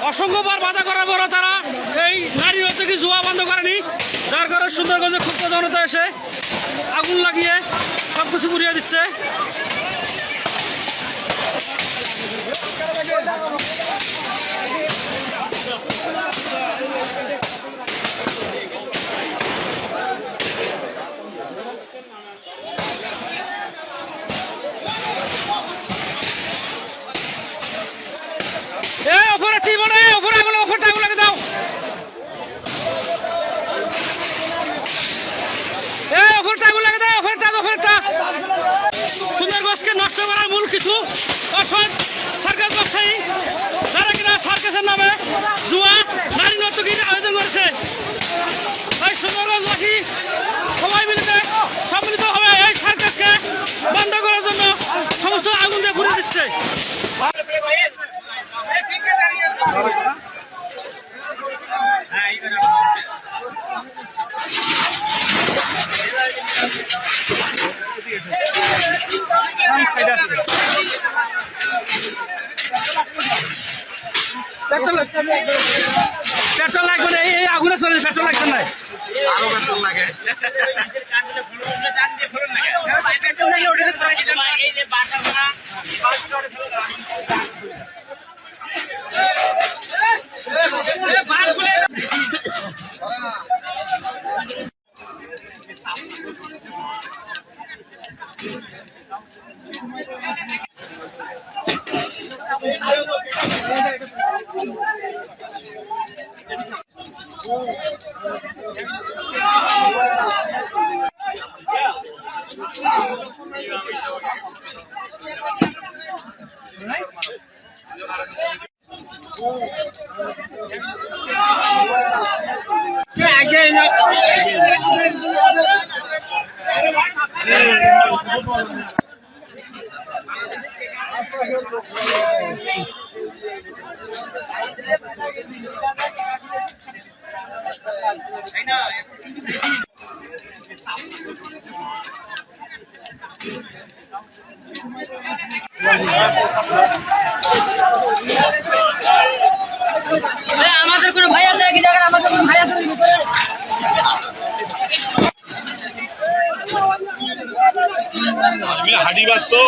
অসংখ্যবার বাধা করার পরও তারা এই নারী থেকে জুয়া বন্ধ করেনি, যার কারণে সুন্দরগঞ্জে ক্ষুব্ধ জনতা এসে আগুন লাগিয়ে সবকিছু পুড়িয়ে দিচ্ছে। ওপরে কি বলে ওপরে আগুন লাগে দাও। ওপরটা আগুন লাগে দাও, ওপরটা সুন্দরগঞ্জকে নষ্ট করার মূল কিছু অসৎ সার্কাস ব্যবসায়ী, যারা কিনা সার্কাসের নামে জুয়া নারী নর্তকীর আয়োজন করেছে। তাই সুন্দরগঞ্জবাসী সবাই মিলিত সম্মিলিতভাবে এই সার্কাসকে বন্ধ করার জন্য সমস্ত আগুন দিয়ে ঘুরে দিচ্ছে। পেট্রোল লাগবে না, এই আগুনে চলে পেট্রোল লাগবে না, আরো পেট্রোল লাগে। আমাদের কোনো ভাই আছে কি জায়গা? আমাদের কোনো ভাই আছে? হাডি বাজতো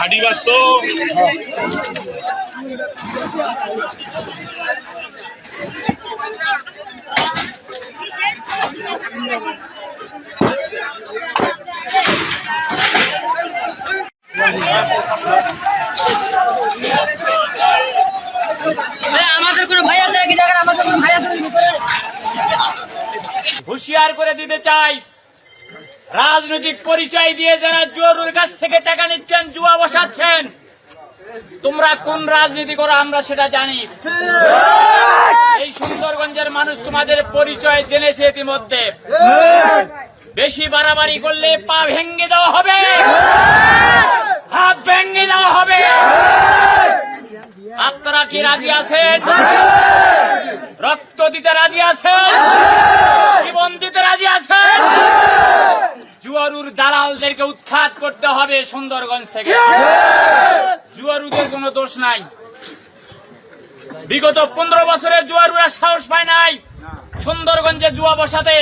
হাডি বাজতো আমাদের কোনো ভাই আছে কি জায়গা? আমাদের কোনো ভাই আছে? হুঁশিয়ার করে দিতে চাই, রাজনৈতিক পরিচয় দিয়ে যারা জুয়ারুর কাছ থেকে টাকা নিচ্ছেন, জুয়া বসাচ্ছেন, তোমরা কোন রাজনীতি করো আমরা সেটা জানি। এই সুন্দরগঞ্জের মানুষ তোমাদের পরিচয় জেনেছে ইতিমধ্যে। বেশি বাড়াবাড়ি করলে পা ভেঙে দেওয়া হবে, হাত ভেঙে দেওয়া হবে। আপনারা কি রাজি আছেন? রক্ত দিতে রাজি আছেন? জীবন দিতে রাজি আছেন? জুয়ারুর দালালদেরকে উৎখাত করতে হবে সুন্দরগঞ্জ থেকে। জুয়ারুদের কোনো দোষ নাই। বিগত 15 বছরে জুয়ারুরা সাহস পায় নাই সুন্দরগঞ্জে জুয়া বসাতে।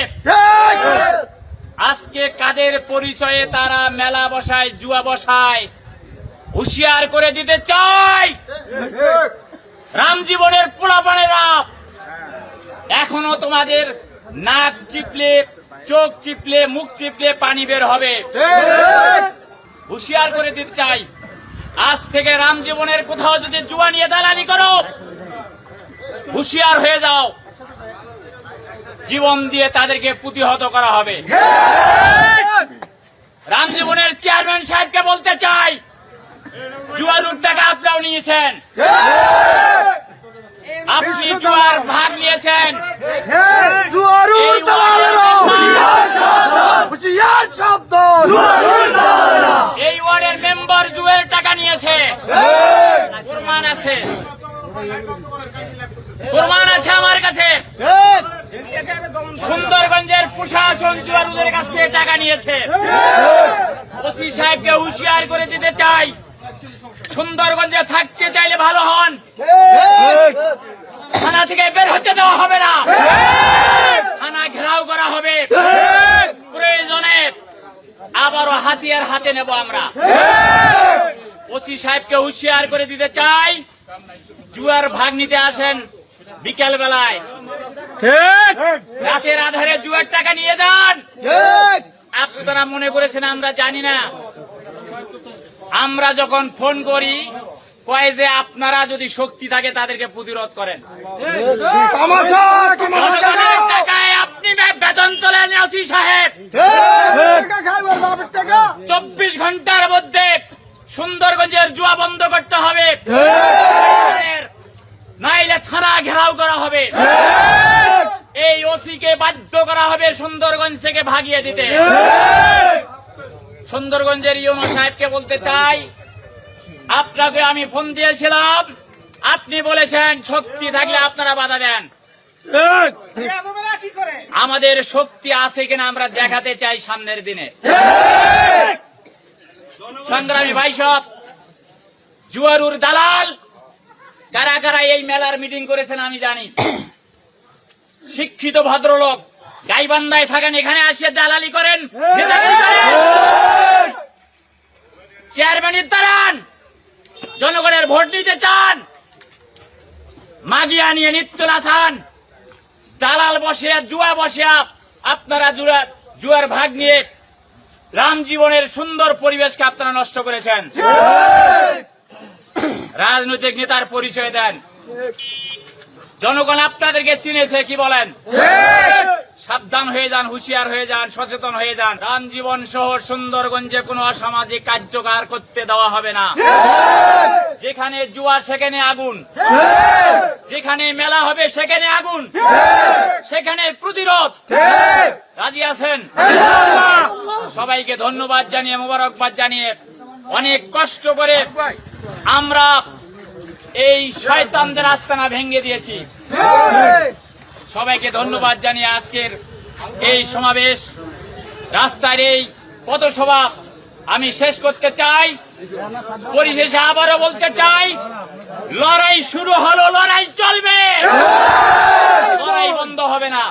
আজকে কাদের পরিচয়ে তারা মেলা বসায়, জুয়া বসায়, হুঁশিয়ার করে দিতে চাই। রামজীবনের পোলাপানেরা এখনো তোমাদের নাক চিপলে, চোখ চিপলে, মুখ চিপলে পানি বের হবে। হুঁশিয়ার করে দিতে চাই, আজ থেকে রামজীবনের কোথাও যদি জুয়া নিয়ে দালালি করো, হুঁশিয়ার হয়ে যাও, জীবন দিয়ে তাদেরকে প্রতিহত করা হবে। রামজীবনের চেয়ারম্যান সাহেবকে বলতে চাই, জুয়ারুর টাকা আপনারাও নিয়েছেন, আপনি জুয়ার ভাগ নিয়েছেন। জুয়ারুর দালালেরা হুঁশিয়ার শব্দ, জুয়ারুর দালালেরা সাহেবকে হুঁশিয়ার করে দিতে চাই, সুন্দরগঞ্জে থাকতে চাইলে ভালো হন, থানা থেকে বের হতে দেওয়া হবে না, থানা ঘেরাও করা হবে, প্রয়োজনে আবারও হাতিয়ার হাতে নেব আমরা। ওসি সাহেবকে হুঁশিয়ার করে দিতে চাই, জুয়ার ভাগ নিতে আসেন বিকেল বেলায়, রাতের আধারে জুয়ার টাকা নিয়ে যান। আপনারা মনে করেছেন আমরা জানি না, আমরা যখন ফোন করি কয় যে আপনারা যদি শক্তি থাকে তাদেরকে প্রতিরোধ করেন। জনগণের টাকায় আপনি বেতন তোলেন ওসি সাহেব, 24 ঘন্টার মধ্যে সুন্দরগঞ্জের জুয়া বন্ধ করতে হবে, নাইলে থানা ঘেরাও করা হবে। এই ওসিকে বাধ্য করা হবে সুন্দরগঞ্জ থেকে ভাগিয়ে দিতে। সুন্দরগঞ্জের ইউনো সাহেবকে বলতে চাই, আপনাকে আমি ফোন দিয়েছিলাম, আপনি বলেছেন শক্তি থাকলে আপনারা বাধা দেন। আমাদের শক্তি আছে কিনা আমরা দেখাতে চাই সামনের দিনে। সংগ্রামী ভাই সব, জুয়ারুর দালাল কারা কারা এই মেলার মিটিং করেছেন আমি জানি। শিক্ষিত ভদ্রলোক গাইবান্ধায় থাকেন, এখানে আসিয়ে দালালি করেন, চেয়ারম্যানের দালান, জনগণের ভোট নিতে চান, মাগিয়া নিয়ে নিত্য নাচান, দালাল বসে জুয়া বসে আপনারা জুয়ার ভাগ নিয়ে রাম জীবনের সুন্দর পরিবেশকে আপনারা নষ্ট করেছেন। রাজনৈতিক নেতার পরিচয় দেন, জনগণ আপনাদেরকে চিনেছে, কি বলেন? সাবধান হয়ে যান, হুঁশিয়ার হয়ে যান, সচেতন হয়ে যান। রাম জীবন সহ সুন্দরগঞ্জে কোনো অসামাজিক কার্যকর করতে দেওয়া হবে না। যেখানে জুয়া সেখানে আগুন, যেখানে মেলা হবে সেখানে আগুন, সেখানে প্রতিরোধ। রাজি আছেন? সবাইকে ধন্যবাদ জানিয়ে, মোবারকবাদ জানিয়ে, অনেক কষ্ট করে আমরা এই শয়তানদের আস্তানা ভেঙে দিয়েছি। সবাইকে ধন্যবাদ জানিয়ে আজকের এই সমাবেশ, রাস্তার এই পথসভা আমি শেষ করতে চাই। পরিশেষে আবারও বলতে চাই, লড়াই শুরু হলো, লড়াই চলবে, লড়াই বন্ধ হবে না।